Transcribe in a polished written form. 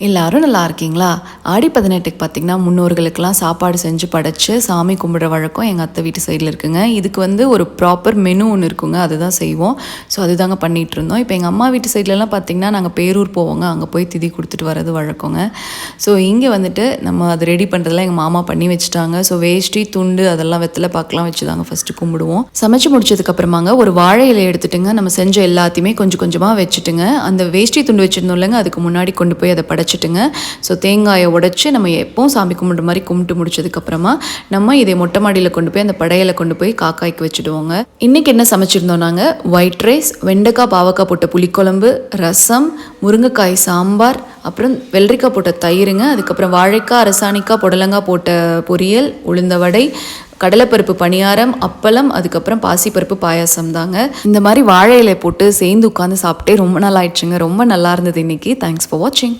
எல்லாரும் நல்லா இருக்கீங்களா? ஆடி 18க்கு பார்த்திங்கன்னா முன்னோர்களுக்கெல்லாம் சாப்பாடு செஞ்சு படைச்சு சாமி கும்பிட்ற வழக்கம் எங்கள் அத்தை வீட்டு சைடில் இருக்குங்க. இதுக்கு வந்து ஒரு ப்ராப்பர் மெனு ஒன்று இருக்குங்க, அதுதான் செய்வோம். ஸோ அதுதாங்க பண்ணிகிட்ருந்தோம். இப்போ எங்கள் அம்மா வீட்டு சைட்லலாம் பார்த்திங்கன்னா நாங்கள் பேரூர் போவோங்க, அங்கே போய் திதி கொடுத்துட்டு வரது வழக்கங்க. ஸோ இங்கே வந்துட்டு நம்ம அது ரெடி பண்ணுறதுலாம் எங்கள் மாமா பண்ணி வச்சுட்டாங்க. ஸோ வேஷ்டி துண்டு அதெல்லாம் வெத்தலை பாக்கெலாம் வச்சு தாங்க ஃபஸ்ட்டு கும்பிடுவோம். சமைச்சு முடிச்சதுக்கப்புறமாங்க ஒரு வாழை இலை எடுத்துட்டுங்க நம்ம செஞ்ச எல்லாத்தையுமே கொஞ்சம் கொஞ்சமாக வச்சுட்டுங்க அந்த வேஷ்டி துண்டு வச்சுருந்தோம் இல்லைங்க, அதுக்கு முன்னாடி கொண்டு போய் அதை படைச்சிட்டுங்க. ஸோ தேங்காயை உடைச்சி நம்ம எப்பவும் சாமி கும்பிட்ற மாதிரி கும்பிட்டு முடிச்சதுக்கப்புறமா நம்ம இதை மொட்டை மாடியில் கொண்டு போய் அந்த படையலை கொண்டு போய் காக்காய்க்கு வச்சுடுவோங்க. இன்றைக்கி என்ன சமைச்சிருந்தோம் நாங்கள்? ஒயிட் ரைஸ், வெண்டைக்காய் பாவக்காய் போட்ட புளிக்குழம்பு, ரசம், முருங்கைக்காய் சாம்பார், அப்புறம் வெள்ளரிக்காய் போட்ட தயிருங்க, அதுக்கப்புறம் வாழைக்காய், அரசாணிக்காய், புடலங்காய் போட்ட பொரியல், உளுந்த வடை, கடலைப்பருப்பு பணியாரம், அப்பளம், அதுக்கப்புறம் பாசிப்பருப்பு பாயாசம் தாங்க. இந்த மாதிரி வாழை இலை போட்டு சேர்ந்து உட்காந்து சாப்பிட்டே ரொம்ப நாள் ஆயிடுச்சுங்க. ரொம்ப நல்லா இருந்தது இன்னைக்கு. தேங்க்ஸ் ஃபார் வாட்சிங்.